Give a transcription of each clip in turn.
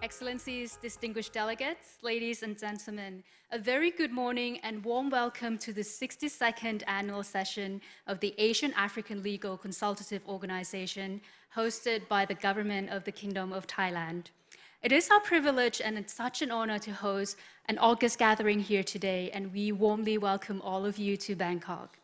Excellencies, distinguished delegates, ladies and gentlemen, a very good morning and warm welcome to the 62nd annual session of the Asian African Legal Consultative Organization hosted by the Government of the Kingdom of Thailand. It is our privilege and it's such an honor to host an august gathering here today, and we warmly welcome all of you to Bangkok.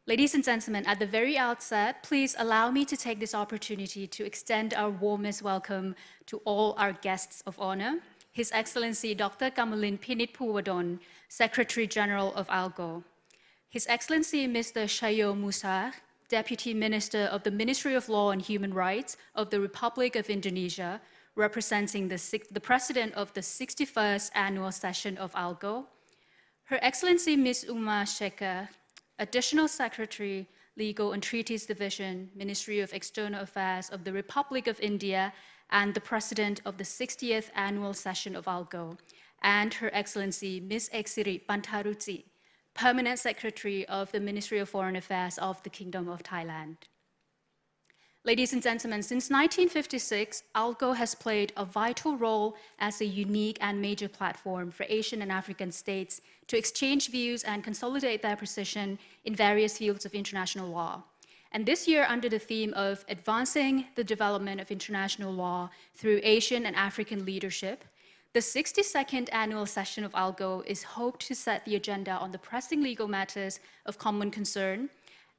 Ladies and gentlemen, at the very outset, please allow me to take this opportunity to extend our warmest welcome to all our guests of honor, His Excellency Dr. Kamalin Pinit Phuwadon, Secretary General of AALCO, His Excellency Mr. Chayo Musa, Deputy Minister of the Ministry of Law and Human Rights of the Republic of Indonesia, representing the President of the 61st Annual Session of AALCO, Her Excellency Ms. Uma Shekhar, Additional Secretary, Legal and Treaties Division, Ministry of External Affairs of the Republic of India, and the President of the 60th Annual Session of AALCO, and Her Excellency Ms. Eksiri Bantaruchi, Permanent Secretary of the Ministry of Foreign Affairs of the Kingdom of Thailand. Ladies and gentlemen, since 1956, AALCO has played a vital role as a unique and major platform for Asian and African states to exchange views and consolidate their position in various fields of international law. And this year, under the theme of advancing the development of international law through Asian and African leadership, the 62nd annual session of AALCO is hoped to set the agenda on the pressing legal matters of common concern.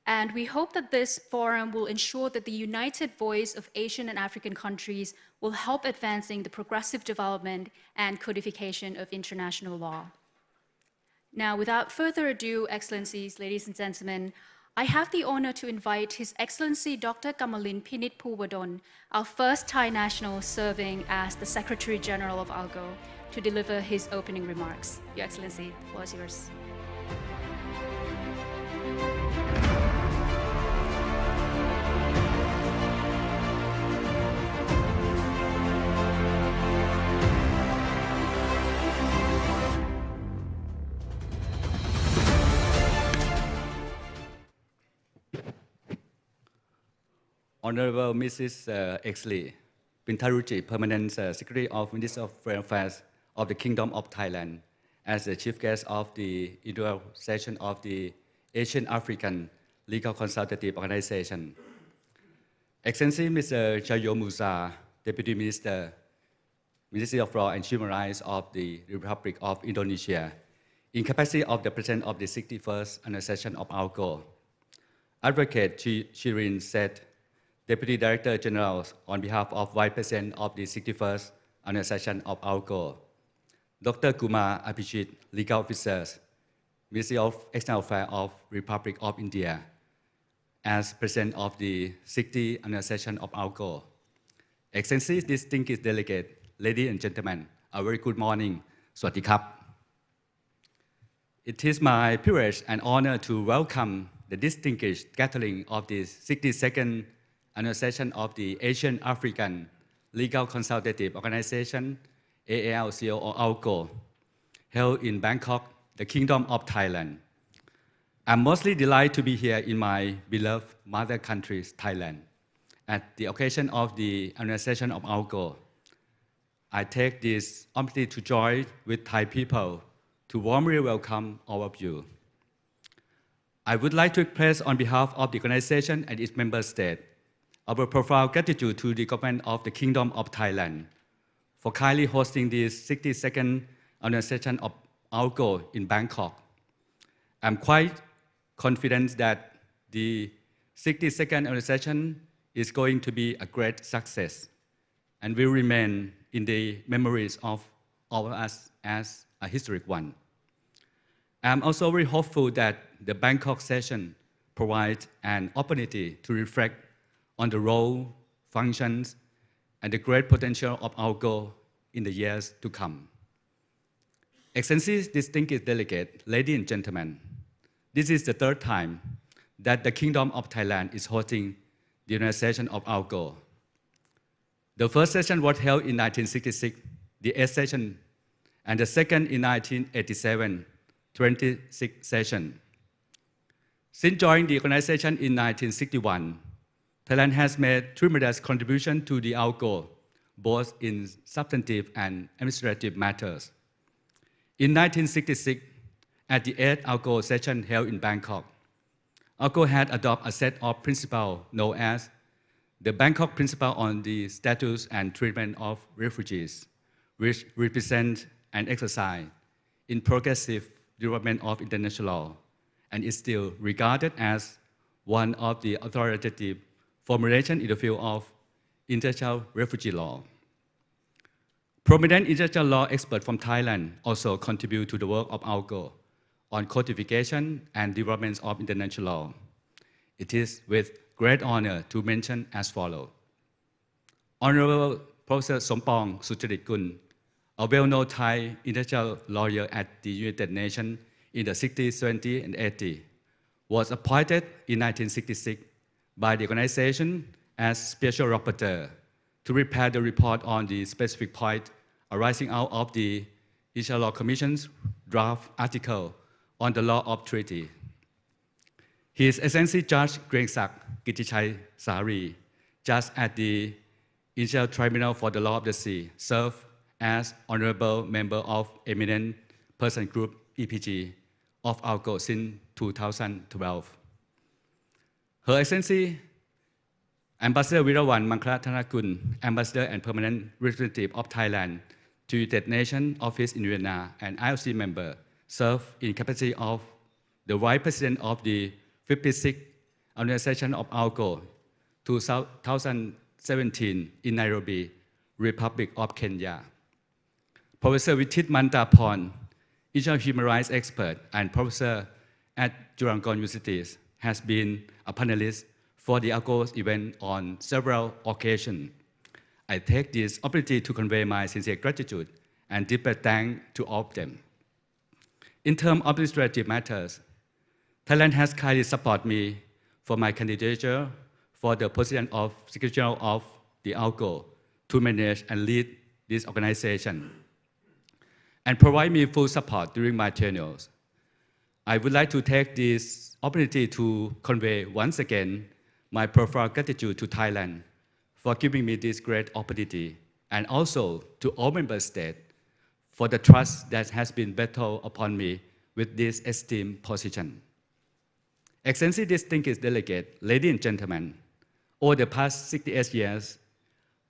And we hope that this forum will ensure that the united voice of Asian and African countries will help advancing the progressive development and codification of international law. Now, without further ado, Excellencies, ladies and gentlemen, I have the honor to invite His Excellency Dr. Kamalin Pinit Phuwadon, our first Thai national serving as the Secretary General of AALCO, to deliver his opening remarks. Your Excellency, the floor is yours. Honorable Mrs. Eksiri Bantaruchi, Permanent Secretary of Ministry of Foreign Affairs of the Kingdom of Thailand, as the chief guest of the inaugural session of the Asian African Legal Consultative Organization. Excellency Mr. Chayo Musa, Deputy Minister, Ministry of Law and Human Rights of the Republic of Indonesia, in capacity of the President of the 61st Annual Session of AALCO. Advocate Shirin said, Deputy Director General on behalf of Vice President of the 61st Annual Session of AALCO, Dr. Kumar Abhijit, Legal Officers, Ministry of External Affairs of Republic of India, as President of the 60th Annual Session of AALCO. Excellencies, distinguished delegate, ladies and gentlemen, a very good morning. Sawasdee krap. It is my privilege and honor to welcome the distinguished gathering of the 62nd Annual Session of the Asian African Legal Consultative Organization, AALCO or AALCO, held in Bangkok, the Kingdom of Thailand. I'm mostly delighted to be here in my beloved mother country, Thailand. At the occasion of the annual session of AALCO, I take this opportunity to join with Thai people to warmly welcome all of you. I would like to express on behalf of the organization and its member states our profound gratitude to the government of the Kingdom of Thailand for kindly hosting this 62nd annual session of AALCO in Bangkok. I'm quite confident that the 62nd annual session is going to be a great success and will remain in the memories of all of us as a historic one. I'm also very hopeful that the Bangkok session provides an opportunity to reflect on the role, functions, and the great potential of AALCO in the years to come. Excellencies, distinguished delegate, ladies and gentlemen, this is the third time that the Kingdom of Thailand is hosting the annual session of AALCO. The first session was held in 1966, the 8th session, and the second in 1987, 26th session. Since joining the organization in 1961, Thailand has made tremendous contribution to the AALCO both in substantive and administrative matters. In 1966, at the 8th AALCO session held in Bangkok, AALCO had adopted a set of principles known as the Bangkok Principle on the Status and Treatment of Refugees, which represent an exercise in progressive development of international law, and is still regarded as one of the authoritative formulations in the field of international refugee law. Prominent international law experts from Thailand also contribute to the work of AALCO on codification and development of international law. It is with great honor to mention as follows. Honorable Professor Sompong Sucharit-kun, a well-known Thai international lawyer at the United Nations in the 60s, 70s, and 80s, was appointed in 1966 by the organization as Special Rapporteur to prepare the report on the specific point arising out of the International Law Commission's draft article on the law of treaty. His Excellency Judge Grengsak Kitichai Sari, judge at the International Tribunal for the Law of the Sea, served as Honorable Member of Eminent Person Group EPG of AALCO since 2012. Her Excellency Ambassador Virawan Mangkalathanagun, Ambassador and Permanent Representative of Thailand to United Nations Office in Vienna and IOC member, served in capacity of the Vice President of the 56th Annual Session of AALCO 2017 in Nairobi, Republic of Kenya. Professor Vitit Mantaporn, international human rights expert and professor at Chulalongkorn University, has been a panelist for the AALCO event on several occasions. I take this opportunity to convey my sincere gratitude and deep thanks to all of them. In terms of administrative matters, Thailand has kindly supported me for my candidature for the position of Secretary General of the AALCO to manage and lead this organization, and provide me full support during my tenure. I would like to take this opportunity to convey once again my profound gratitude to Thailand for giving me this great opportunity, and also to all member states for the trust that has been bestowed upon me with this esteemed position. Excellency distinguished delegate, ladies and gentlemen, over the past 68 years,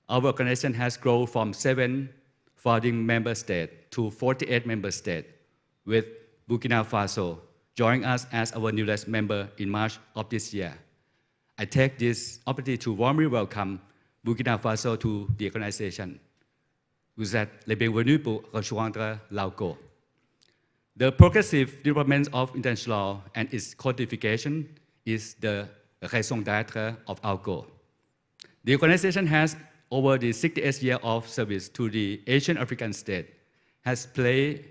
our organization has grown from 7 founding member states to 48 member states, with Burkina Faso joining us as our newest member in March of this year. I take this opportunity to warmly welcome Burkina Faso to the organization. Vous êtes les bienvenus pour rejoindre l'AALCO. The progressive development of international law and its codification is the raison d'être of AALCO. The organization has, over the 68 years of service to the Asian African state, has played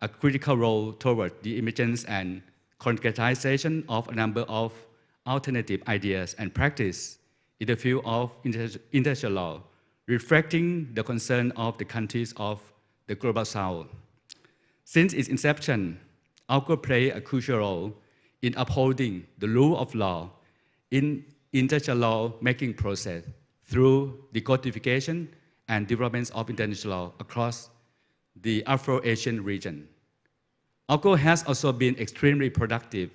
a critical role toward the emergence and concretization of a number of alternative ideas and practice in the field of international law, reflecting the concern of the countries of the Global South. Since its inception, AALCO played a crucial role in upholding the rule of law in international law-making process through the codification and development of international law across the Afro-Asian region. AALCO has also been extremely productive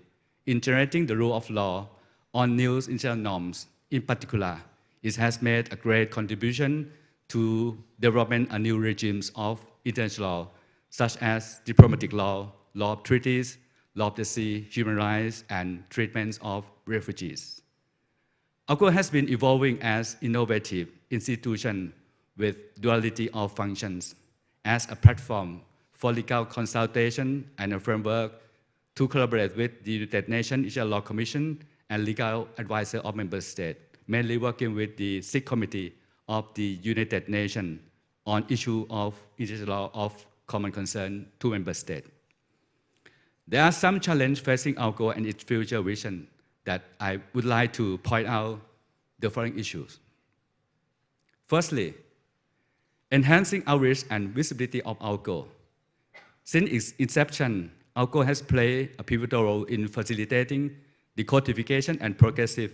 in generating the rule of law on new international norms. In particular, it has made a great contribution to development of new regimes of international law, such as diplomatic law, law of treaties, law of the sea, human rights, and treatments of refugees. AALCO has been evolving as innovative institution with duality of functions as a platform for legal consultation and a framework to collaborate with the United Nations International Law Commission and legal advisor of member states, mainly working with the SIC Committee of the United Nations on issue of international law of common concern to member states. There are some challenges facing AALCO and its future vision that I would like to point out the following issues. Firstly, enhancing outreach and visibility of AALCO. Since its inception, AALCO has played a pivotal role in facilitating the codification and progressive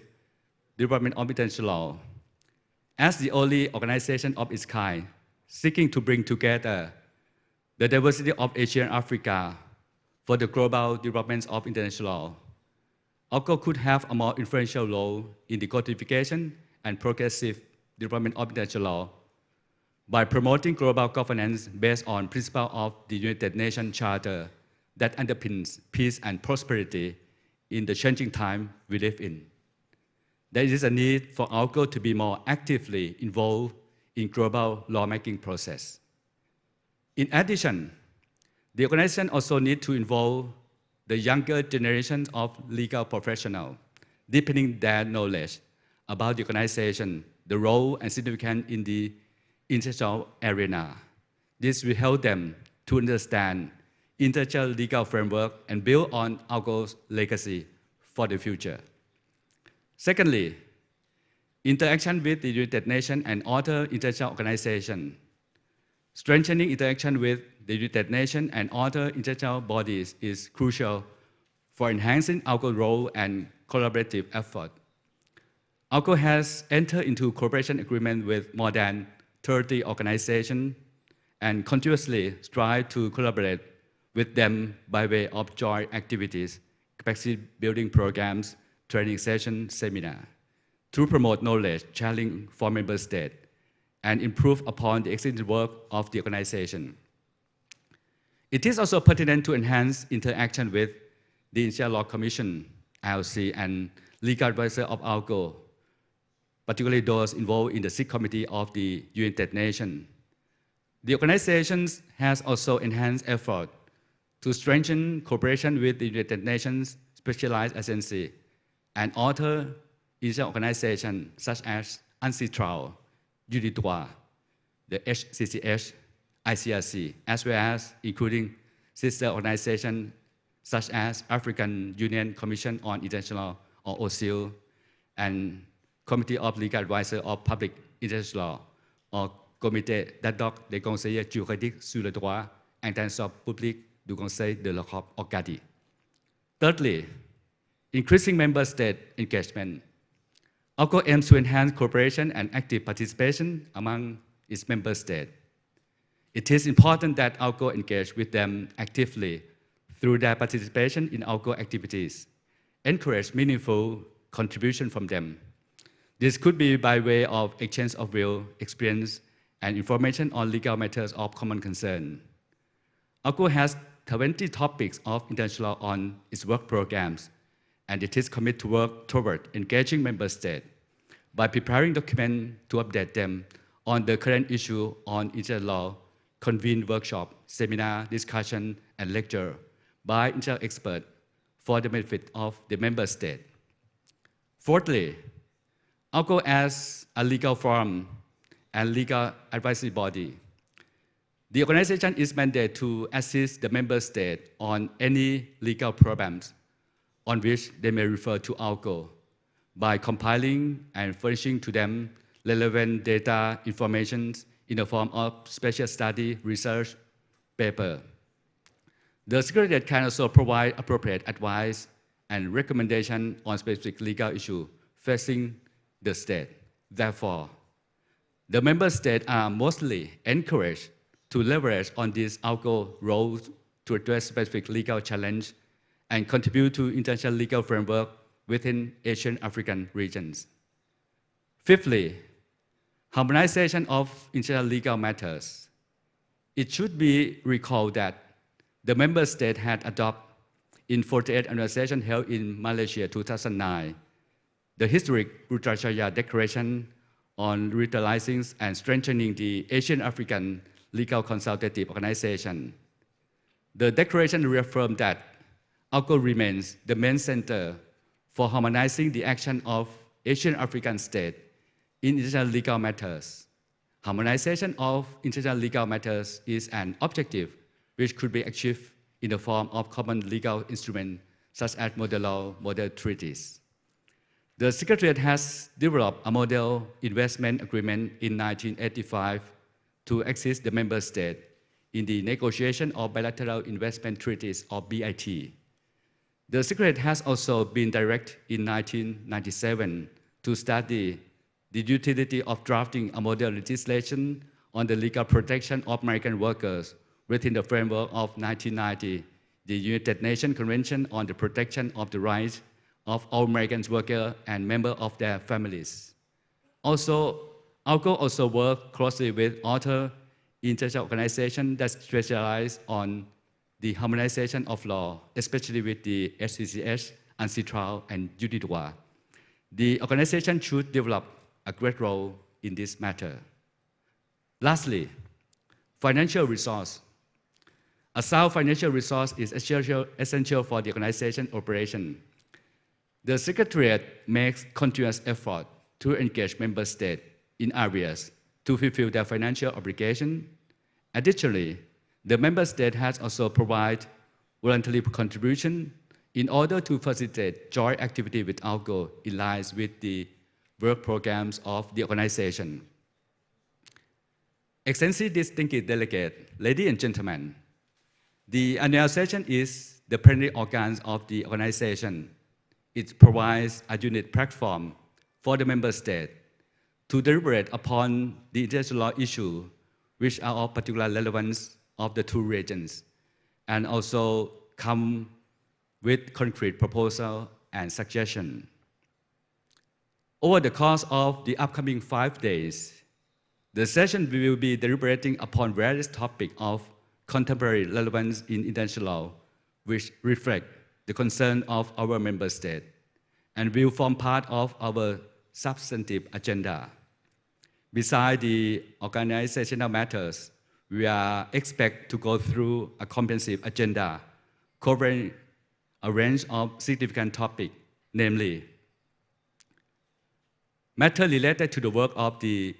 development of international law. as the only organization of its kind seeking to bring together the diversity of Asia and Africa for the global development of international law. AALCO could have a more influential role in the codification and progressive development of international law by promoting global governance based on principles of the United Nations Charter that underpins peace and prosperity in the changing time we live in. There is a need for AALCO to be more actively involved in global lawmaking process. In addition, the organization also needs to involve the younger generation of legal professionals, deepening their knowledge about the organization, the role and significance in the international arena. This will help them to understand international legal framework and build on AALCO's legacy for the future. Secondly, interaction with the United Nations and other international organizations. Strengthening interaction with the United Nations and other international bodies is crucial for enhancing AALCO's role and collaborative effort. AALCO has entered into cooperation agreement with more than 30 organizations and continuously strive to collaborate with them by way of joint activities, capacity building programs, training sessions, seminars, to promote knowledge sharing for member states and improve upon the existing work of the organization. It is also pertinent to enhance interaction with the International Law Commission, AALC, and legal advisor of AALCO, particularly those involved in the SIG Committee of the United Nations. The organization has also enhanced effort to strengthen cooperation with the United Nations specialized agency and other international organizations such as UNCITRAL, UNIDROIT, the HCCH, ICRC, as well as including sister organizations such as African Union Commission on International Law, or OCIL, and Committee of Legal Advisors of Public International Law, or Comité d'ad hoc des conseillers juridiques sur le droit international public du Conseil de l'Europe, or CADI. Thirdly, increasing member state engagement. AALCO aims to enhance cooperation and active participation among its member states. It is important that AALCO engage with them actively through their participation in AALCO activities, encourage meaningful contribution from them. This could be by way of exchange of real experience and information on legal matters of common concern. AALCO has 20 topics of international law on its work programs, and it is committed to work toward engaging member states by preparing documents to update them on the current issue on international law, convene workshop, seminar, discussion, and lecture by international experts for the benefit of the member state. Fourthly, AALCO as a legal forum and legal advisory body. The organization is mandated to assist the member state on any legal problems on which they may refer to AALCO by compiling and furnishing to them relevant data information in the form of special study, research, paper. The Secretariat can also provide appropriate advice and recommendation on specific legal issues facing the state. Therefore, the member states are mostly encouraged to leverage on this AALCO role to address specific legal challenge and contribute to international legal framework within Asian African regions. Fifthly, harmonization of international legal matters. It should be recalled that the member state had adopted in 48th annual session held in Malaysia 2009, the historic Putrajaya Declaration on revitalizing and strengthening the Asian African Legal Consultative Organization. The declaration reaffirmed that AALCO remains the main center for harmonizing the action of Asian African states in international legal matters. Harmonization of international legal matters is an objective which could be achieved in the form of common legal instruments such as model law, model treaties. The Secretariat has developed a model investment agreement in 1985 to assist the member state in the negotiation of bilateral investment treaties, or BIT. The Secretariat has also been directed in 1997 to study the utility of drafting a model legislation on the legal protection of migrant workers within the framework of 1990, the United Nations Convention on the Protection of the Rights of all migrant workers and members of their families. Also, AALCO also works closely with other international organizations that specialize on the harmonization of law, especially with the SCCS, ANCITRAL, and UNIDROIT. The organization should develop a great role in this matter. Lastly, financial resource. A sound financial resource is essential for the organization operation. The Secretariat makes continuous effort to engage member states in areas to fulfill their financial obligation. Additionally, the member state has also provided voluntary contribution in order to facilitate joint activity with AALCO in line with the work programs of the organization. Extensive distinguished delegate, ladies and gentlemen, the annual session is the plenary organ of the organization. It provides a unique platform for the member state to deliberate upon the international law issue which are of particular relevance of the two regions, and also come with concrete proposal and suggestion. Over the course of the upcoming 5 days, the session will be deliberating upon various topics of contemporary relevance in international law, which reflect the concern of our member state, and will form part of our substantive agenda. Besides the organizational matters, we are expected to go through a comprehensive agenda covering a range of significant topics, namely, matters related to the work of the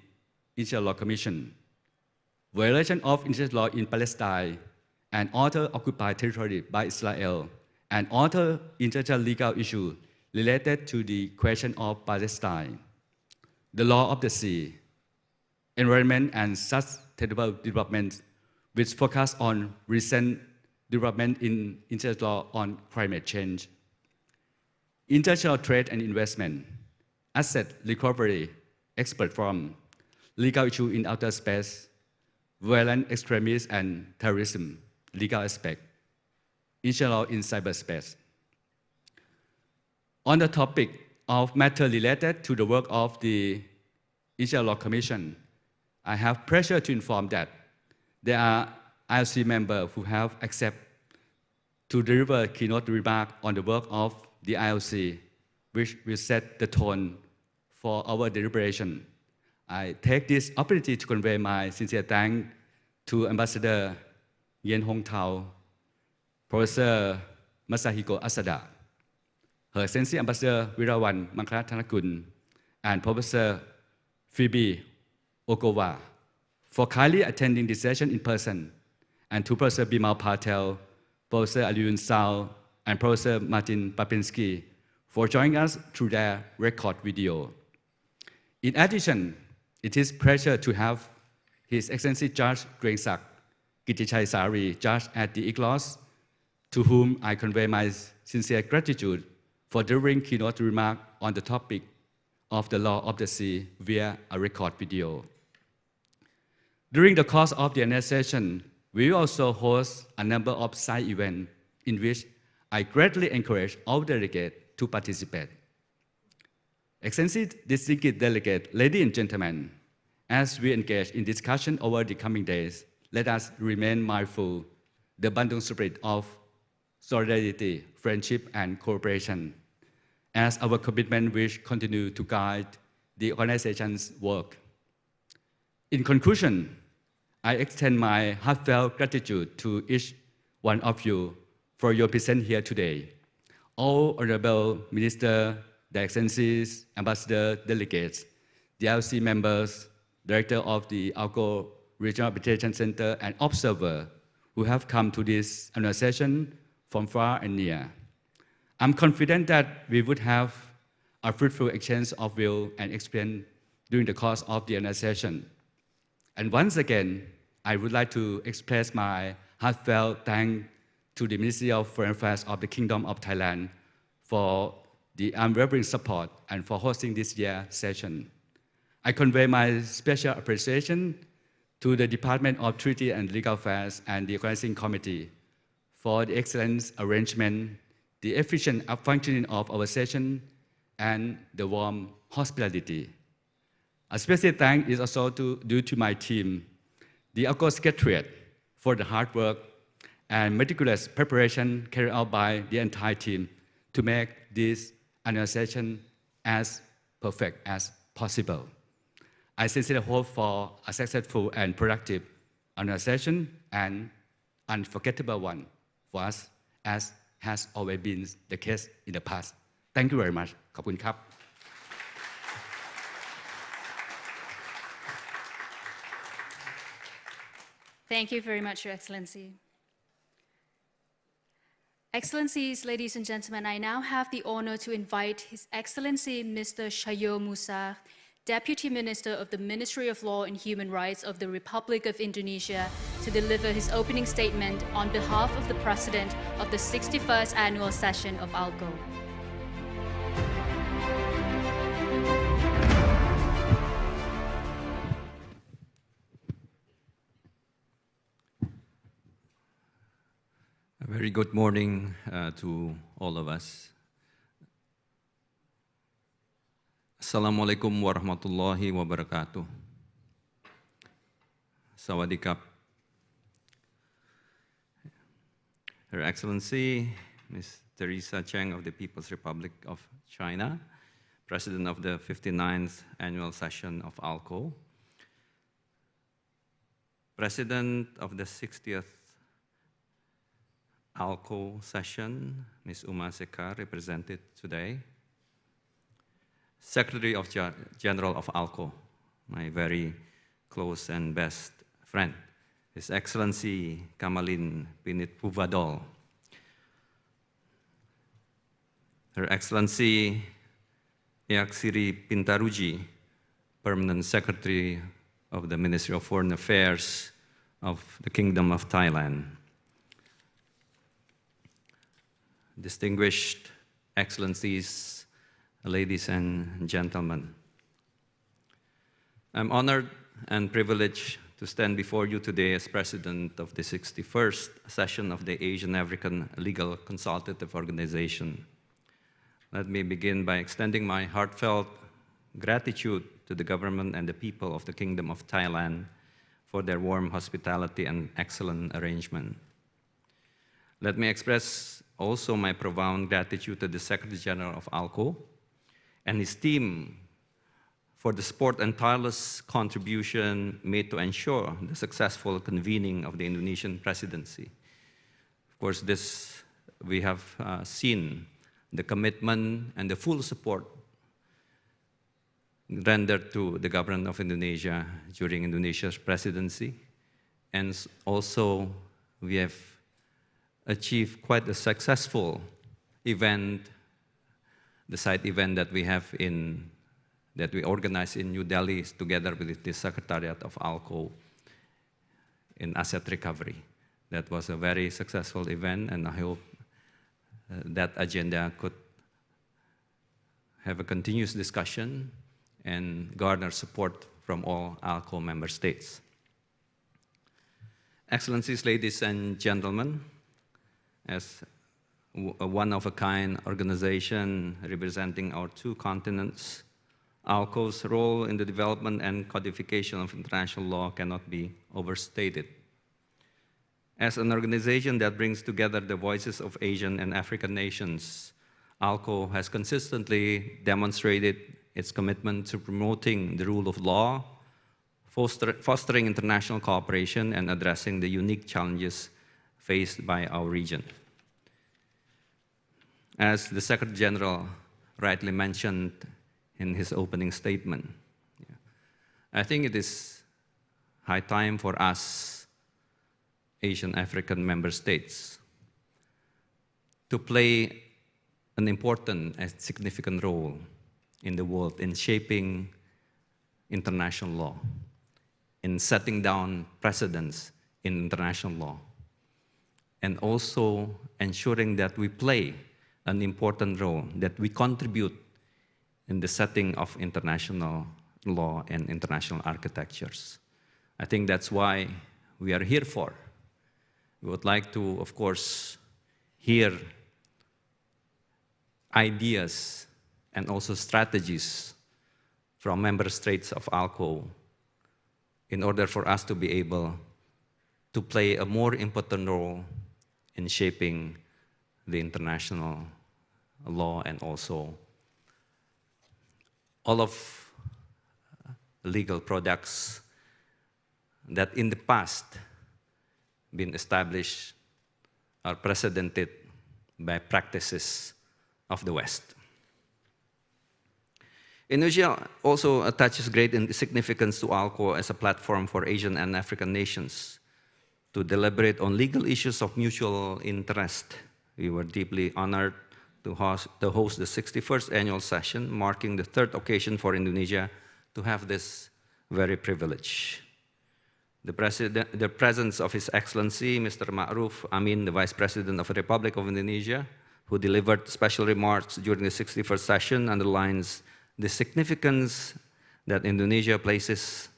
International Law Commission, violation of international law in Palestine and other occupied territory by Israel, and other international legal issues related to the question of Palestine, the law of the sea, environment and sustainable development, which focus on recent development in international law on climate change, international trade and investment, asset recovery, expert forum, legal issue in outer space, violent extremism and terrorism, legal aspect, international law in cyberspace. On the topic of matter related to the work of the International Law Commission, I have pleasure to inform that there are ILC members who have accepted to deliver keynote remarks on the work of the ILC, which will set the tone for our deliberation. I take this opportunity to convey my sincere thanks to Ambassador Yen Hong Tao, Professor Masahiko Asada, Her Excellency Ambassador Virawan Mangkalatanakul, and Professor Phoebe Ogawa for kindly attending this session in person, and to Professor Bimal Patel, Professor Alyun Sao, and Professor Martin Papinski for joining us through their record video. In addition, it is a pleasure to have His Excellency Judge Grengsak Kitichai Sari, Judge at the ICLOS, to whom I convey my sincere gratitude for delivering keynote remarks on the topic of the law of the sea via a record video. During the course of the annual session, we will also host a number of side events in which I greatly encourage all delegates to participate. Extensive distinguished delegates, ladies and gentlemen, as we engage in discussion over the coming days, let us remain mindful the Bandung spirit of solidarity, friendship, and cooperation as our commitment which continue to guide the organization's work. In conclusion, I extend my heartfelt gratitude to each one of you for your presence here today. All honorable minister, their excellencies, ambassador, delegates, the ILC members, director of the AALCO Regional Arbitration Center, and observers who have come to this annual session from far and near. I'm confident that we would have a fruitful exchange of view and experience during the course of the annual session. And once again, I would like to express my heartfelt thanks to the Ministry of Foreign Affairs of the Kingdom of Thailand for the unwavering support and for hosting this year's session. I convey my special appreciation to the Department of Treaty and Legal Affairs and the Organizing Committee for the excellent arrangement, the efficient functioning of our session, and the warm hospitality. A special thanks is also due to my team, the AALCO Secretariat, for the hard work and meticulous preparation carried out by the entire team to make this annual session as perfect as possible. I sincerely hope for a successful and productive annual session and unforgettable one for us, as has always been the case in the past. Thank you very much. ขอบคุณครับ Thank you very much, Your Excellency. Excellencies, ladies and gentlemen, I now have the honor to invite His Excellency Mr. Shayo Musa, Deputy Minister of the Ministry of Law and Human Rights of the Republic of Indonesia, to deliver his opening statement on behalf of the President of the 61st Annual Session of AALCO. A very good morning to all of us. Assalamualaikum warahmatullahi wabarakatuh. Sawadee-kap. Her Excellency, Ms. Teresa Cheng of the People's Republic of China, President of the 59th Annual Session of AALCO, President of the 60th AALCO session, Ms. Uma Sekar, represented today. Secretary of General of AALCO, my very close and best friend, His Excellency Kamalin Pinit Puvadol. Her Excellency Eaksiri Pintaruji, Permanent Secretary of the Ministry of Foreign Affairs of the Kingdom of Thailand. Distinguished Excellencies, ladies and gentlemen, I'm honored and privileged to stand before you today as President of the 61st session of the Asian African Legal Consultative Organization. Let me begin by extending my heartfelt gratitude to the government and the people of the Kingdom of Thailand for their warm hospitality and excellent arrangement. Let me express also my profound gratitude to the Secretary General of AALCO and his team for the support and tireless contribution made to ensure the successful convening of the Indonesian presidency. Of course, we have seen the commitment and the full support rendered to the government of Indonesia during Indonesia's presidency. And also, we have achieved quite a successful event, the side event that we have that we organized in New Delhi together with the Secretariat of AALCO in asset recovery. That was a very successful event, and I hope that agenda could have a continuous discussion and garner support from all AALCO member states. Excellencies, ladies and gentlemen, as a one-of-a-kind organization representing our two continents, AALCO's role in the development and codification of international law cannot be overstated. As an organization that brings together the voices of Asian and African nations, AALCO has consistently demonstrated its commitment to promoting the rule of law, fostering international cooperation, and addressing the unique challenges faced by our region. As the Secretary General rightly mentioned in his opening statement, I think it is high time for us, Asian African member states, to play an important and significant role in the world in shaping international law, in setting down precedents in international law, and also ensuring that we play an important role, that we contribute in the setting of international law and international architectures. I think that's why we are here for. We would like to, of course, hear ideas and also strategies from member states of AALCO in order for us to be able to play a more important role in shaping the international law and also all of legal products that in the past been established or precedented by practices of the West. Indonesia also attaches great significance to AALCO as a platform for Asian and African nations to deliberate on legal issues of mutual interest. We were deeply honored to host the 61st annual session, marking the third occasion for Indonesia to have this very privilege. The presence of His Excellency, Mr. Ma'ruf Amin, the Vice President of the Republic of Indonesia, who delivered special remarks during the 61st session, underlines the significance that Indonesia places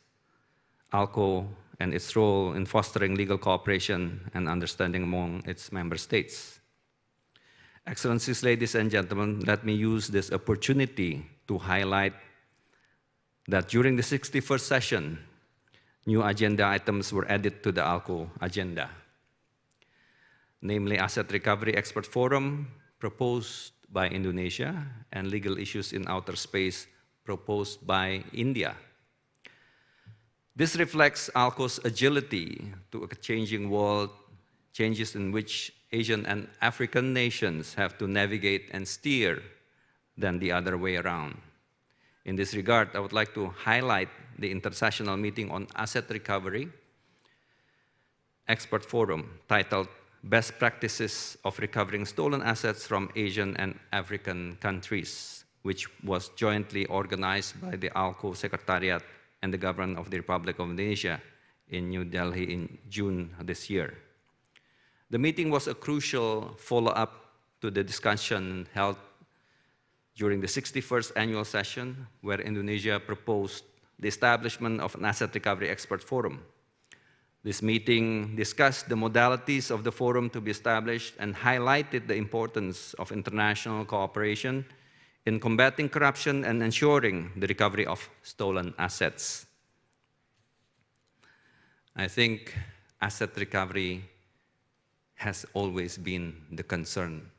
AALCO and its role in fostering legal cooperation and understanding among its member states. Excellencies, ladies and gentlemen, let me use this opportunity to highlight that during the 61st session, new agenda items were added to the AALCO agenda, namely Asset Recovery Expert Forum, proposed by Indonesia, and legal issues in outer space, proposed by India. This reflects AALCO's agility to a changing world, changes in which Asian and African nations have to navigate and steer than the other way around. In this regard, I would like to highlight the Intersessional Meeting on Asset Recovery Expert Forum, titled Best Practices of Recovering Stolen Assets from Asian and African Countries, which was jointly organized by the AALCO Secretariat and the Government of the Republic of Indonesia in New Delhi in June this year. The meeting was a crucial follow-up to the discussion held during the 61st annual session, where Indonesia proposed the establishment of an Asset Recovery Expert Forum. This meeting discussed the modalities of the forum to be established and highlighted the importance of international cooperation in combating corruption and ensuring the recovery of stolen assets. I think asset recovery has always been the concern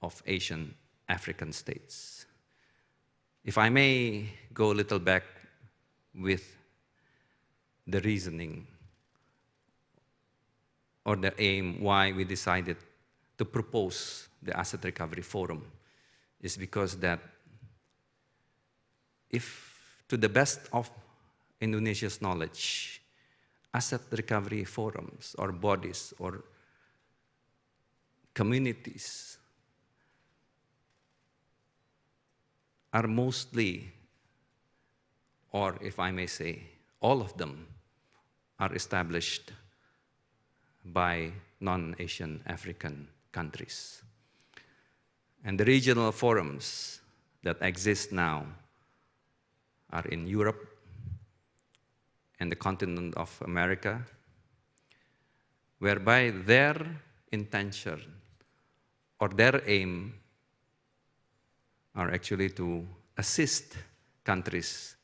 of Asian African states. If I may go a little back with the reasoning or the aim why we decided to propose the Asset Recovery Forum, is because that if, to the best of Indonesia's knowledge, asset recovery forums or bodies or communities are mostly, or if I may say, all of them are established by non-Asian African countries. And the regional forums that exist now are in Europe and the continent of America, whereby their intention or their aim are actually to assist countries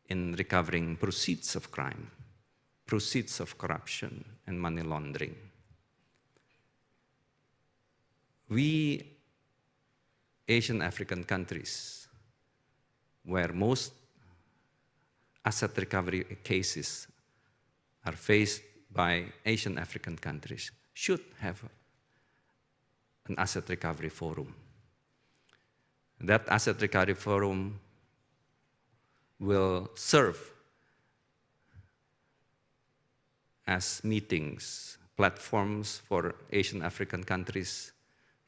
in recovering proceeds of crime, proceeds of corruption, and money laundering. We Asian African countries, where most asset recovery cases are faced by Asian African countries, should have an asset recovery forum. That asset recovery forum will serve as meetings, platforms for Asian African countries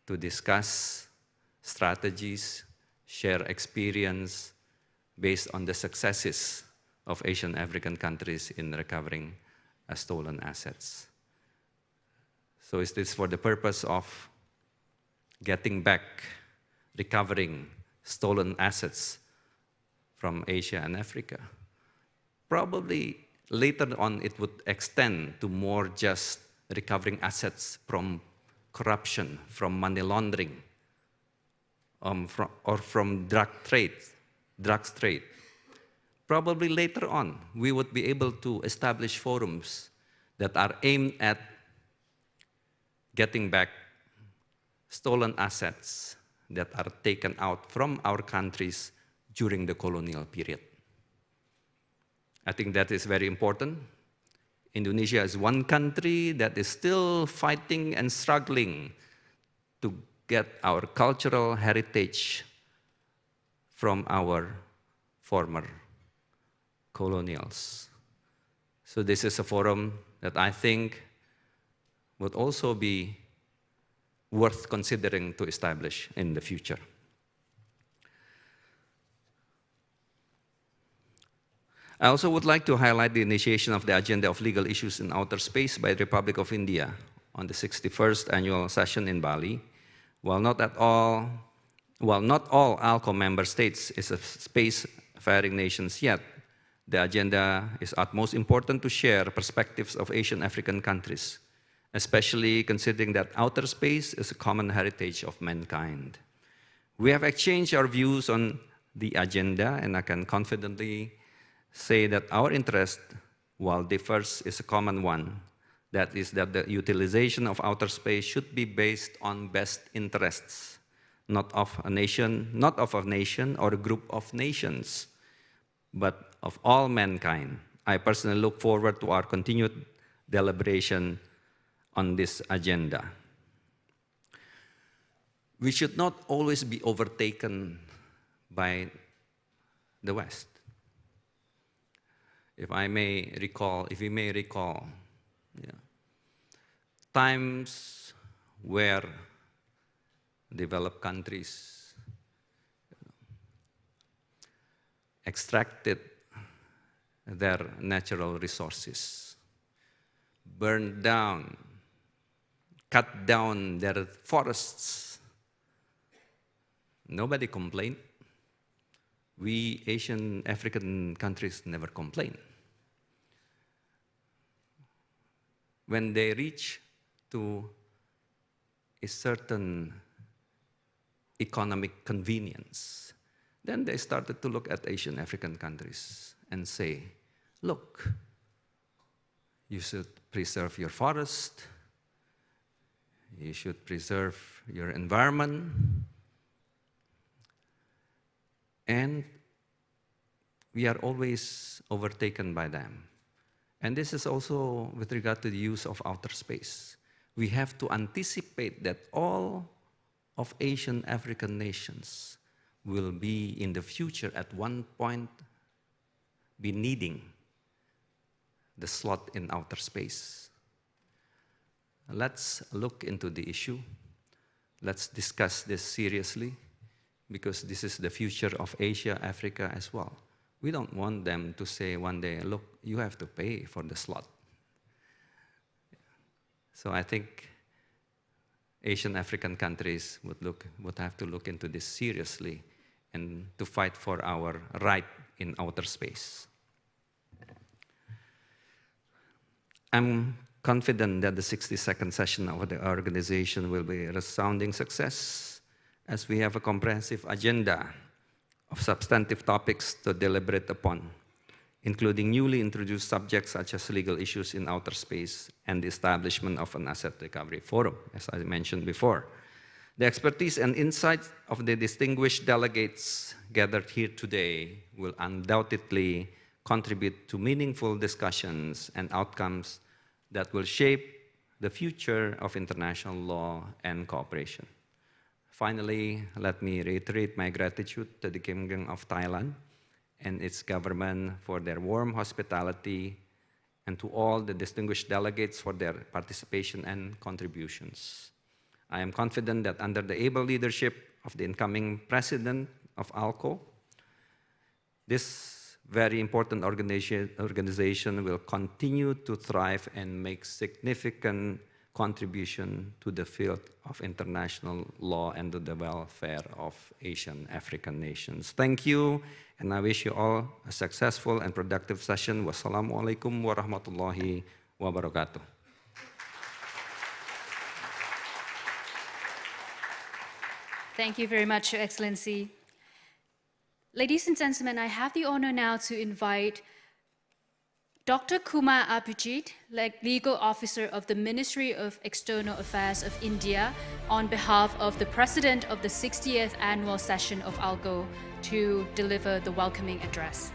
to discuss strategies, share experience based on the successes of Asian African countries in recovering stolen assets. So is this for the purpose of getting back, recovering stolen assets from Asia and Africa? Probably later on it would extend to more just recovering assets from corruption, from money laundering, or from drugs trade. Probably later on, we would be able to establish forums that are aimed at getting back stolen assets that are taken out from our countries during the colonial period. I think that is very important. Indonesia is one country that is still fighting and struggling to get our cultural heritage from our former colonials. So this is a forum that I think would also be worth considering to establish in the future. I also would like to highlight the initiation of the Agenda of Legal Issues in Outer Space by the Republic of India on the 61st annual session in Bali. While not all AALCO member states is a space-faring nations yet, the agenda is utmost important to share perspectives of Asian African countries, especially considering that outer space is a common heritage of mankind. We have exchanged our views on the agenda, and I can confidently say that our interest, while differs, is a common one. That is that the utilization of outer space should be based on best interests, not of a nation or a group of nations, but of all mankind. I personally look forward to our continued deliberation on this agenda. We should not always be overtaken by the West. If we may recall, times where developed countries extracted their natural resources, burned down, cut down their forests. Nobody complained. We Asian African countries never complain. When they reach to a certain economic convenience, then they started to look at Asian African countries and say, look, you should preserve your forest, you should preserve your environment, and we are always overtaken by them. And this is also with regard to the use of outer space. We have to anticipate that all of Asian African nations will be in the future at one point be needing the slot in outer space. Let's look into the issue. Let's discuss this seriously, because this is the future of Asia, Africa as well. We don't want them to say one day, look, you have to pay for the slot. So I think Asian African countries would have to look into this seriously and to fight for our right in outer space. I'm confident that the 62nd session of the organization will be a resounding success, as we have a comprehensive agenda of substantive topics to deliberate upon, including newly introduced subjects such as legal issues in outer space and the establishment of an asset recovery forum, as I mentioned before. The expertise and insights of the distinguished delegates gathered here today will undoubtedly contribute to meaningful discussions and outcomes that will shape the future of international law and cooperation. Finally, let me reiterate my gratitude to the Kingdom of Thailand and its government for their warm hospitality, and to all the distinguished delegates for their participation and contributions. I am confident that under the able leadership of the incoming president of AALCO, this very important organization will continue to thrive and make significant contribution to the field of international law and to the welfare of Asian African nations. Thank you, and I wish you all a successful and productive session. Wassalamualaikum warahmatullahi wabarakatuh. Thank you very much, Your Excellency. Ladies and gentlemen, I have the honor now to invite Dr. Kumar Abhijit, Legal Officer of the Ministry of External Affairs of India, on behalf of the President of the 60th Annual Session of AALCO, to deliver the welcoming address.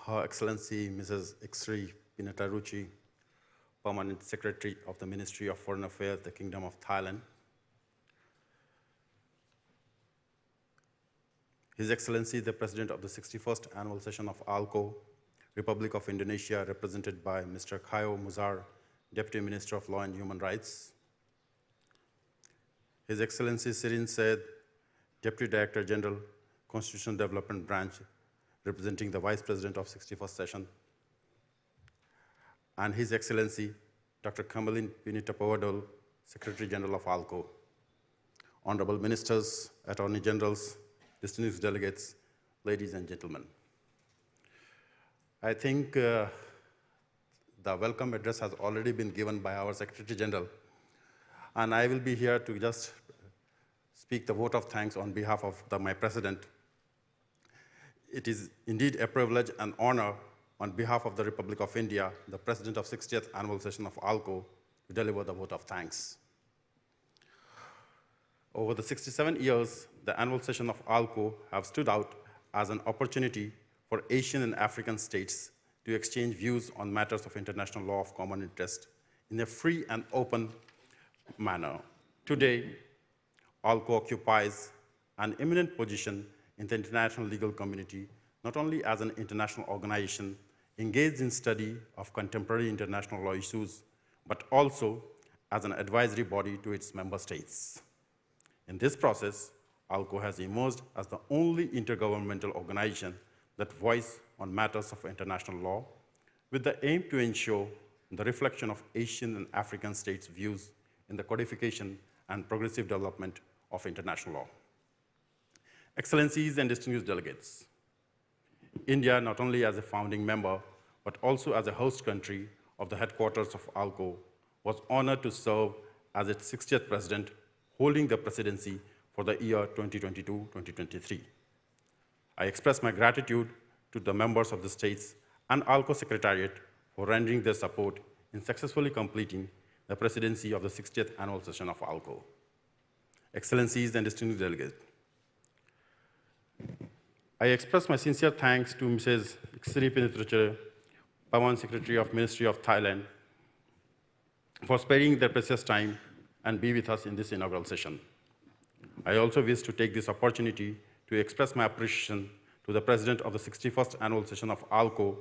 Her Excellency Mrs. Ixri Pinataruchi, Permanent Secretary of the Ministry of Foreign Affairs, the Kingdom of Thailand. His Excellency, the President of the 61st Annual Session of AALCO, Republic of Indonesia, represented by Mr. Khayo Muzar, Deputy Minister of Law and Human Rights. His Excellency Sirin Said, Deputy Director General, Constitutional Development Branch, representing the Vice President of 61st Session, and His Excellency Dr. Kamalin Pinitapavadol, Secretary General of AALCO, Honorable Ministers, Attorney Generals, distinguished delegates, ladies and gentlemen. I think the welcome address has already been given by our Secretary General, and I will be here to just speak the vote of thanks on behalf of my President. It is indeed a privilege and honor on behalf of the Republic of India, the President of 60th Annual Session of AALCO, to deliver the vote of thanks. Over the 67 years, the annual session of AALCO have stood out as an opportunity for Asian and African states to exchange views on matters of international law of common interest in a free and open manner. Today, AALCO occupies an eminent position in the international legal community, not only as an international organization engaged in study of contemporary international law issues, but also as an advisory body to its member states. In this process, AALCO has emerged as the only intergovernmental organization that voices on matters of international law, with the aim to ensure the reflection of Asian and African states' views in the codification and progressive development of international law. Excellencies and distinguished delegates, India, not only as a founding member, but also as a host country of the headquarters of AALCO, was honored to serve as its 60th president, holding the presidency for the year 2022-2023. I express my gratitude to the members of the states and AALCO Secretariat for rendering their support in successfully completing the presidency of the 60th Annual Session of AALCO. Excellencies and distinguished delegates, I express my sincere thanks to Mrs. Ixri Pinitruche, Permanent Secretary of Ministry of Thailand, for sparing their precious time and be with us in this inaugural session. I also wish to take this opportunity to express my appreciation to the President of the 61st Annual Session of AALCO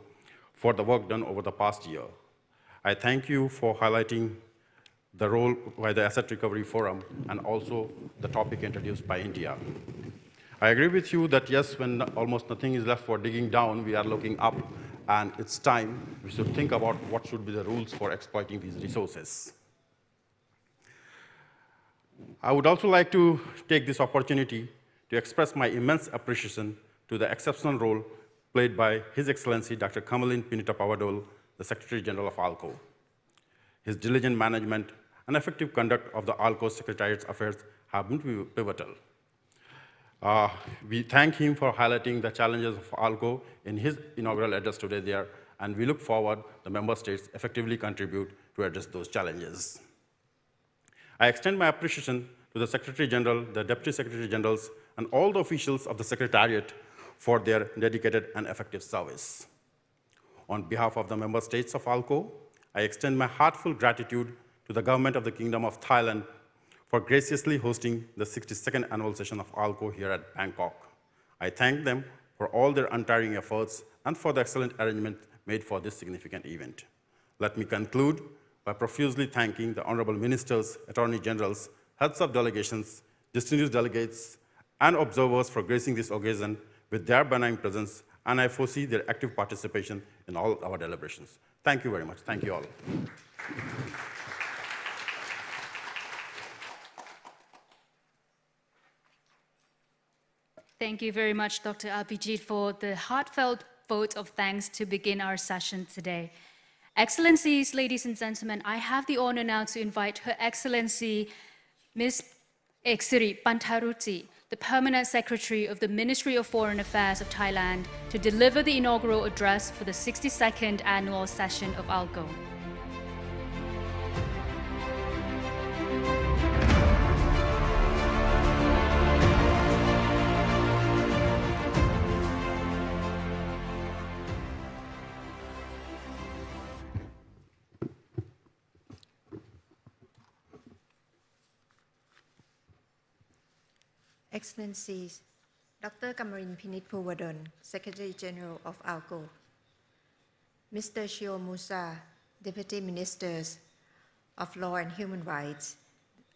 for the work done over the past year. I thank you for highlighting the role by the Asset Recovery Forum and also the topic introduced by India. I agree with you that yes, when almost nothing is left for digging down, we are looking up, and it's time we should think about what should be the rules for exploiting these resources. I would also like to take this opportunity to express my immense appreciation to the exceptional role played by His Excellency Dr. Kamalin Pinitapavadol, the Secretary General of AALCO. His diligent management and effective conduct of the AALCO Secretariat's affairs have been pivotal. We thank him for highlighting the challenges of AALCO in his inaugural address today there, and we look forward the member states effectively contribute to address those challenges. I extend my appreciation to the Secretary General, the Deputy Secretary Generals, and all the officials of the Secretariat for their dedicated and effective service. On behalf of the member states of AALCO, I extend my heartfelt gratitude to the government of the Kingdom of Thailand for graciously hosting the 62nd annual session of AALCO here at Bangkok. I thank them for all their untiring efforts and for the excellent arrangement made for this significant event. Let me conclude by profusely thanking the honorable ministers, attorney generals, heads of delegations, distinguished delegates, and observers for gracing this occasion with their benign presence, and I foresee their active participation in all our deliberations. Thank you very much. Thank you all. Thank you very much, Dr. Abhijit, for the heartfelt vote of thanks to begin our session today. Excellencies, ladies and gentlemen, I have the honor now to invite Her Excellency Ms. Eksiri Pantaruti, the Permanent Secretary of the Ministry of Foreign Affairs of Thailand, to deliver the inaugural address for the 62nd annual session of AALCO. Excellencies, Dr. Kamarin Pinit Puwadon, Secretary General of AALCO, Mr. Shio Musa, Deputy Ministers of Law and Human Rights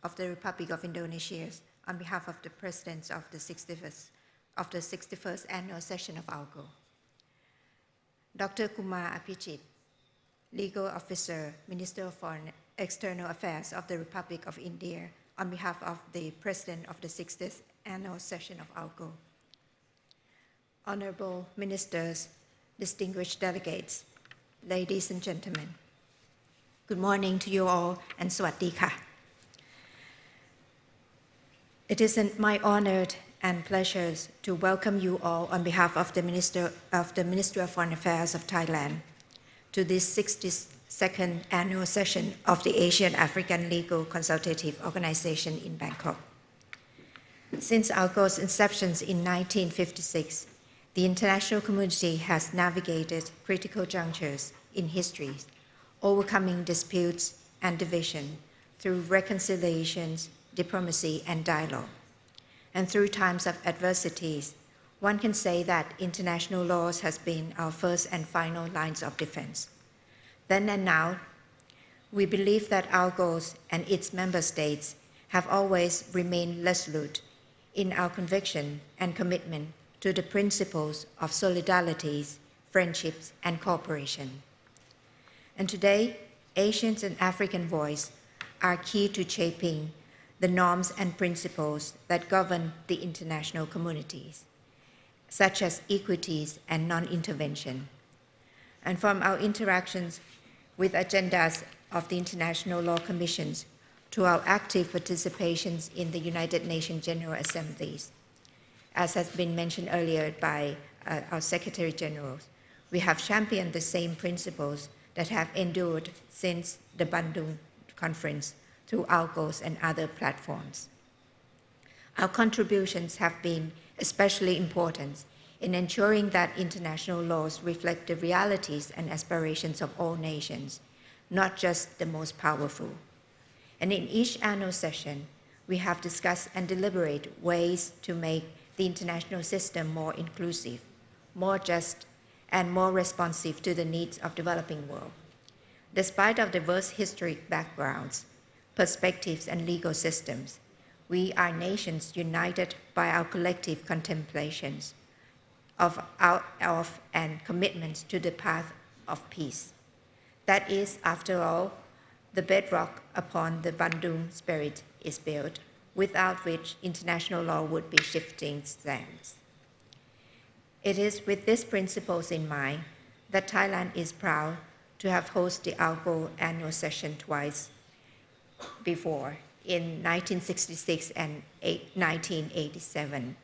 of the Republic of Indonesia, on behalf of the Presidents of the 61st Annual Session of AALCO, Dr. Kumar Apicit, Legal Officer, Minister of Foreign External Affairs of the Republic of India, on behalf of the President of the 60th Annual Session of AALCO, Honorable Ministers, distinguished delegates, ladies and gentlemen, good morning to you all and Sawasdee Ka. It is my honor and pleasure to welcome you all on behalf of the Ministry of Foreign Affairs of Thailand to this 62nd Annual Session of the Asian African Legal Consultative Organization in Bangkok. Since AALCO's inception in 1956, the international community has navigated critical junctures in history, overcoming disputes and division through reconciliations, diplomacy, and dialogue. And through times of adversities, one can say that international law has been our first and final lines of defense. Then and now, we believe that AALCO and its member states have always remained resolute in our conviction and commitment to the principles of solidarity, friendships, and cooperation. And today, Asian and African voices are key to shaping the norms and principles that govern the international communities, such as equity and non-intervention. And from our interactions with agendas of the International Law Commissions to our active participations in the United Nations General Assemblies. As has been mentioned earlier by our Secretary General, we have championed the same principles that have endured since the Bandung Conference through AALCO and other platforms. Our contributions have been especially important in ensuring that international laws reflect the realities and aspirations of all nations, not just the most powerful. And in each annual session, we have discussed and deliberated ways to make the international system more inclusive, more just, and more responsive to the needs of the developing world. Despite our diverse historic backgrounds, perspectives, and legal systems, we are nations united by our collective contemplations of and commitments to the path of peace. That is, after all, the bedrock upon the Bandung spirit is built, without which international law would be shifting sands. It is with these principles in mind that Thailand is proud to have hosted the AALCO annual session twice before, in 1966 and 1987,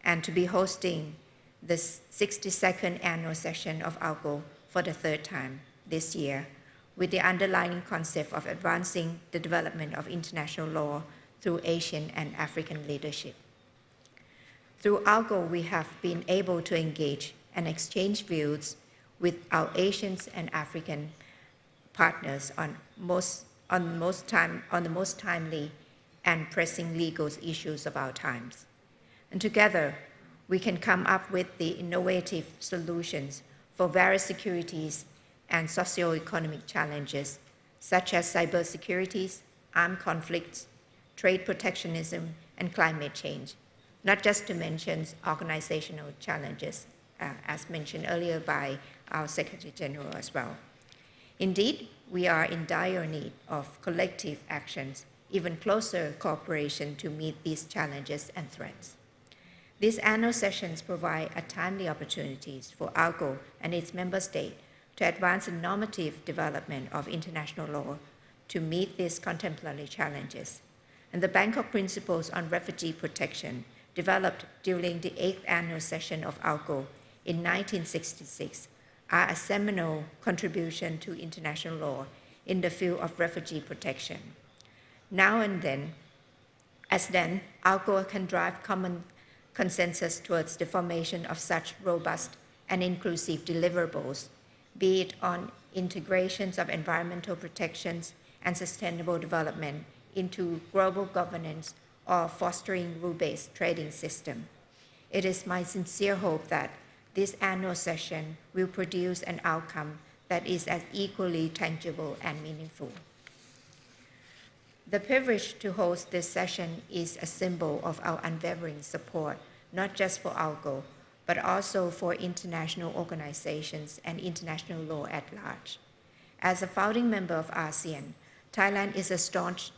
and to be hosting the 62nd annual session of AALCO for the third time this year, with the underlying concept of advancing the development of international law through Asian and African leadership. Through AALCO, we have been able to engage and exchange views with our Asian and African partners on the most timely and pressing legal issues of our times. And together, we can come up with the innovative solutions for various securities and socio-economic challenges, such as cybersecurity, armed conflicts, trade protectionism, and climate change, not just to mention organizational challenges, as mentioned earlier by our Secretary General as well. Indeed, we are in dire need of collective actions, even closer cooperation to meet these challenges and threats. These annual sessions provide a timely opportunities for AALCO and its member states to advance the normative development of international law to meet these contemporary challenges. And the Bangkok Principles on Refugee Protection, developed during the 8th annual session of AALCO in 1966, are a seminal contribution to international law in the field of refugee protection. Now and then, AALCO can drive common consensus towards the formation of such robust and inclusive deliverables, be it on integrations of environmental protections and sustainable development into global governance or fostering rule-based trading system. It is my sincere hope that this annual session will produce an outcome that is as equally tangible and meaningful. The privilege to host this session is a symbol of our unwavering support, not just for AALCO, but also for international organizations and international law at large. As a founding member of ASEAN, Thailand is a staunch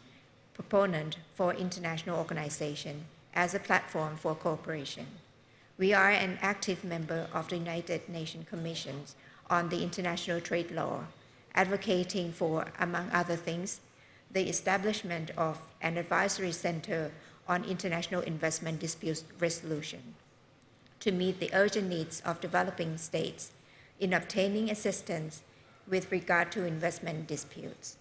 proponent for international organization as a platform for cooperation. We are an active member of the United Nations Commissions on the International Trade Law, advocating for, among other things, the establishment of an advisory center on international investment dispute resolution to meet the urgent needs of developing states in obtaining assistance with regard to investment disputes.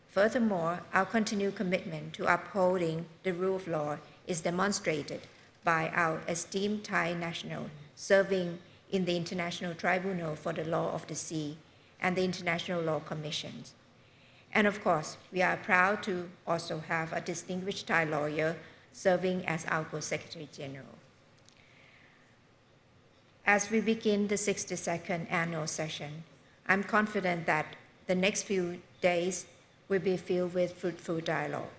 Furthermore, our continued commitment to upholding the rule of law is demonstrated by our esteemed Thai national serving in the International Tribunal for the Law of the Sea and the International Law Commissions. And of course, we are proud to also have a distinguished Thai lawyer serving as AALCO Secretary General. As we begin the 62nd annual session, I'm confident that the next few days will be filled with fruitful dialogue.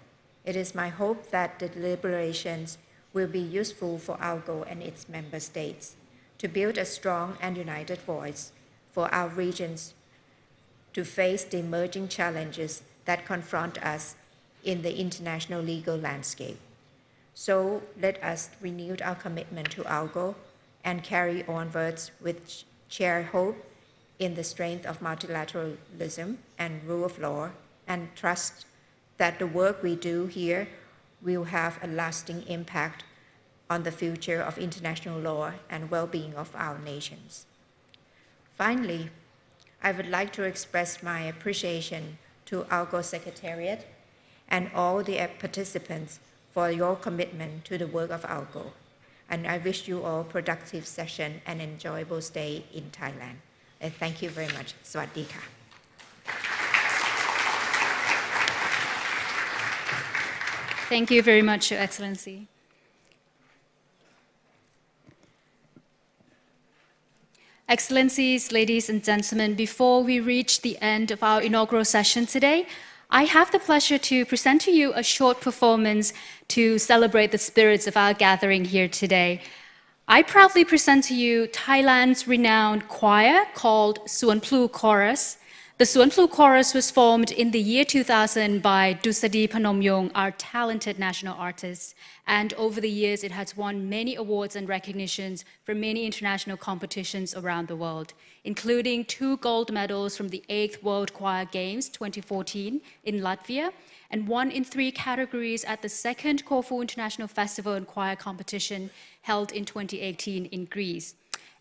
It is my hope that the deliberations will be useful for AALCO and its member states to build a strong and united voice for our regions to face the emerging challenges that confront us in the international legal landscape. So let us renew our commitment to AALCO and carry onwards with shared hope in the strength of multilateralism and rule of law, and trust that the work we do here will have a lasting impact on the future of international law and well-being of our nations. Finally, I would like to express my appreciation to AALCO Secretariat and all the participants for your commitment to the work of AALCO. And I wish you all a productive session and enjoyable stay in Thailand. And thank you very much. Sawasdee ka. Thank you very much, Your Excellency. Excellencies, ladies and gentlemen, before we reach the end of our inaugural session today, I have the pleasure to present to you a short performance to celebrate the spirits of our gathering here today. I proudly present to you Thailand's renowned choir called Suan Plu Chorus. The Suan Plu Chorus was formed in the year 2000 by Dusadi Panomyong, our talented national artist. And over the years, it has won many awards and recognitions from many international competitions around the world, including 2 gold medals from the 8th World Choir Games 2014 in Latvia, and 1 in 3 categories at the 2nd Corfu International Festival and Choir Competition held in 2018 in Greece.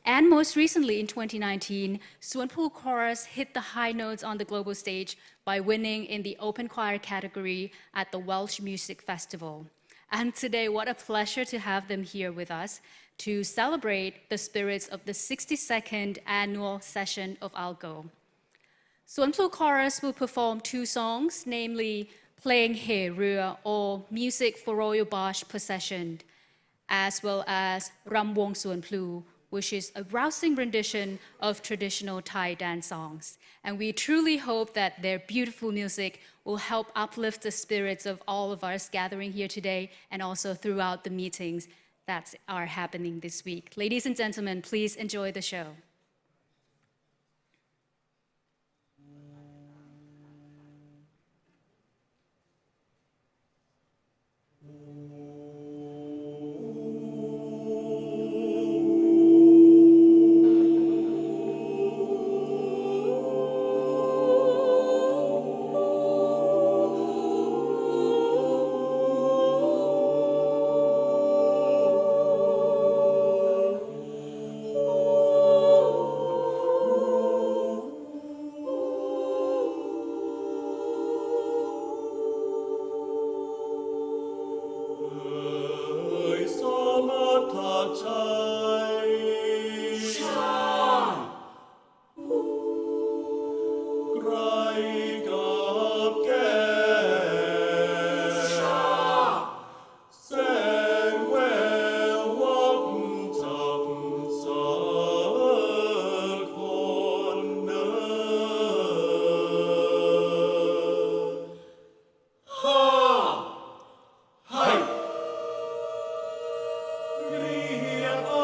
And most recently, in 2019, Suan Plu Chorus hit the high notes on the global stage by winning in the open choir category at the Welsh Music Festival. And today, what a pleasure to have them here with us to celebrate the spirits of the 62nd annual session of AALCO. Suan Plu Chorus will perform 2 songs, namely playing He Rua or music for royal barge procession, as well as Ram Wong Suan Plu, which is a rousing rendition of traditional Thai dance songs. And we truly hope that their beautiful music will help uplift the spirits of all of us gathering here today and also throughout the meetings that are happening this week. Ladies and gentlemen, please enjoy the show. Ria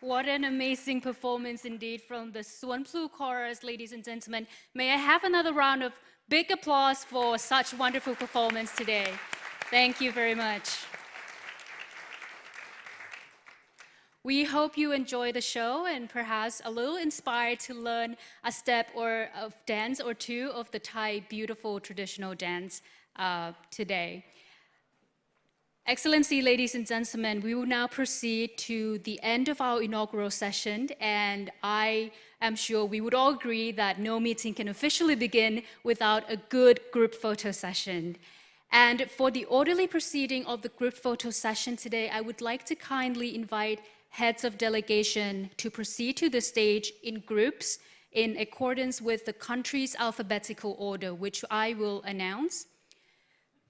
What an amazing performance indeed from the Suan Plu chorus, ladies and gentlemen. May I have another round of big applause for such wonderful performance today. Thank you very much. We hope you enjoy the show and perhaps a little inspired to learn a step or of dance or two of the Thai beautiful traditional dance today. Excellency, ladies and gentlemen, we will now proceed to the end of our inaugural session, and I am sure we would all agree that no meeting can officially begin without a good group photo session. And for the orderly proceeding of the group photo session today, I would like to kindly invite heads of delegation to proceed to the stage in groups in accordance with the country's alphabetical order, which I will announce.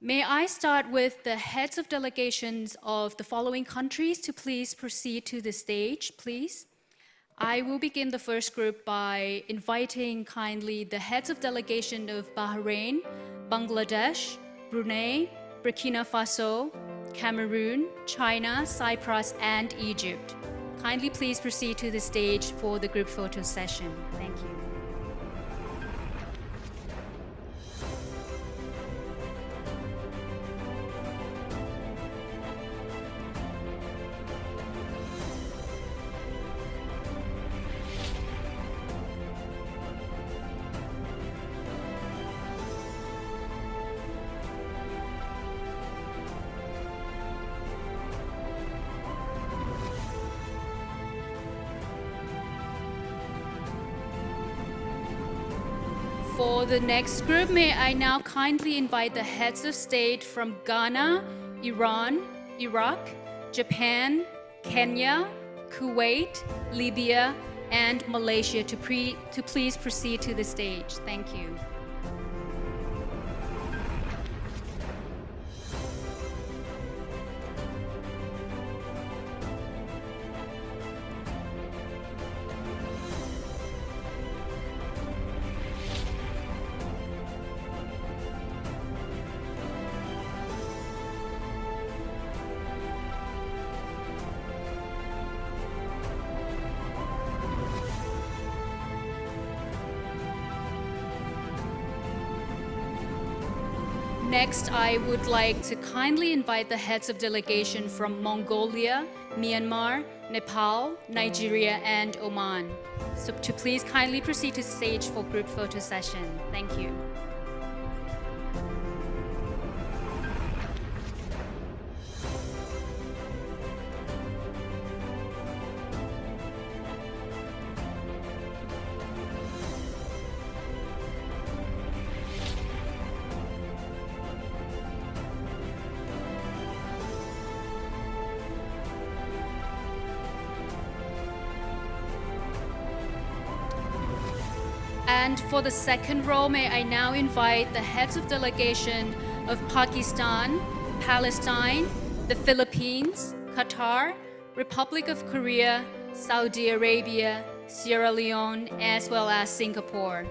May I start with the heads of delegations of the following countries to please proceed to the stage, please. I will begin the first group by inviting kindly the heads of delegation of Bahrain, Bangladesh, Brunei, Burkina Faso, Cameroon, China, Cyprus, and Egypt. Kindly please proceed to the stage for the group photo session. Thank you. For the next group, may I now kindly invite the heads of state from Ghana, Iran, Iraq, Japan, Kenya, Kuwait, Libya, and Malaysia to please proceed to the stage. Thank you. Next, I would like to kindly invite the heads of delegation from Mongolia, Myanmar, Nepal, Nigeria, and Oman. So to please kindly proceed to the stage for group photo session. Thank you. And for the second row, may I now invite the heads of delegation of Pakistan, Palestine, the Philippines, Qatar, Republic of Korea, Saudi Arabia, Sierra Leone, as well as Singapore.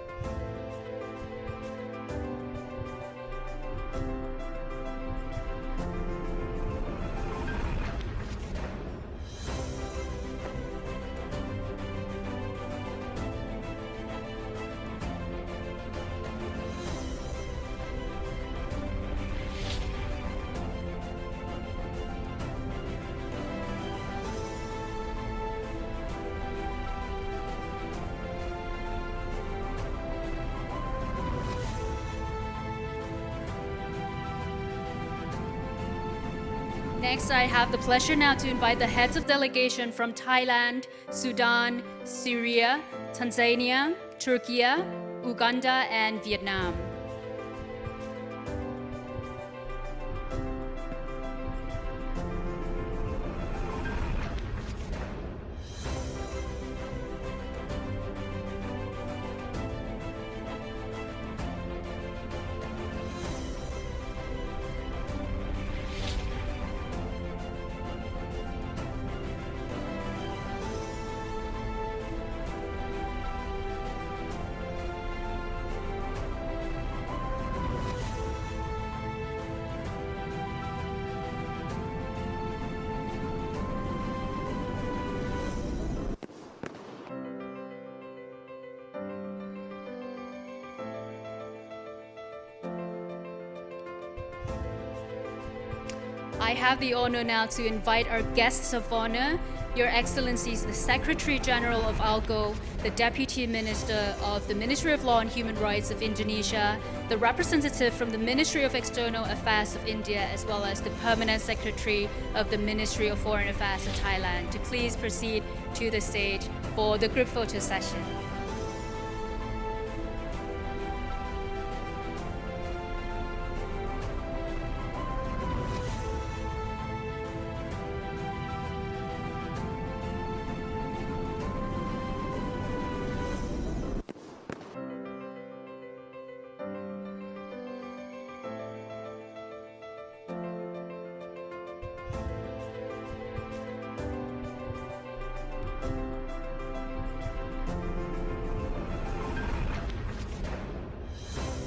Next, I have the pleasure now to invite the heads of delegation from Thailand, Sudan, Syria, Tanzania, Turkey, Uganda, and Vietnam. I have the honor now to invite our guests of honor, Your Excellencies, the Secretary General of AALCO, the Deputy Minister of the Ministry of Law and Human Rights of Indonesia, the representative from the Ministry of External Affairs of India, as well as the Permanent Secretary of the Ministry of Foreign Affairs of Thailand, to please proceed to the stage for the group photo session.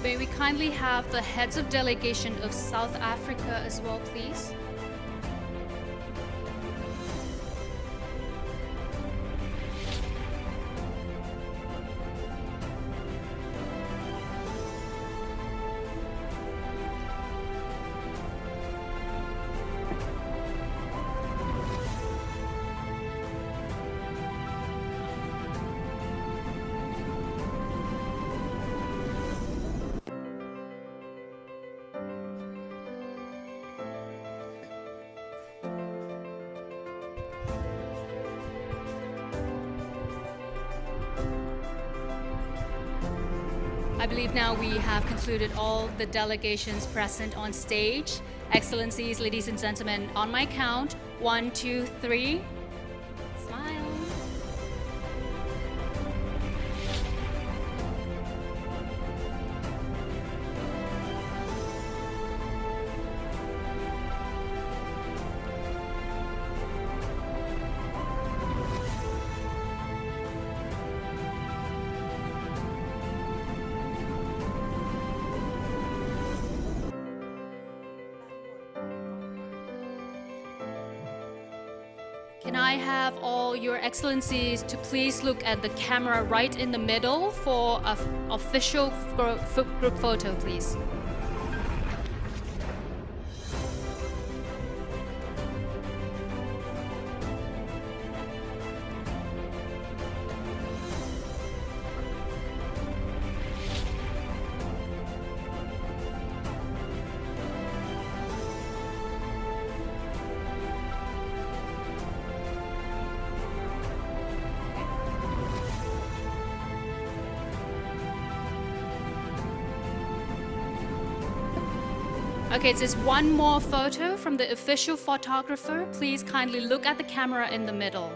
May we kindly have the heads of delegation of South Africa as well, please? I believe now we have concluded all the delegations present on stage. Excellencies, ladies and gentlemen, on my count, 1, 2, 3. Smile. Can I have all Your Excellencies to please look at the camera right in the middle for an official group photo, please? Okay, just one more photo from the official photographer. Please kindly look at the camera in the middle.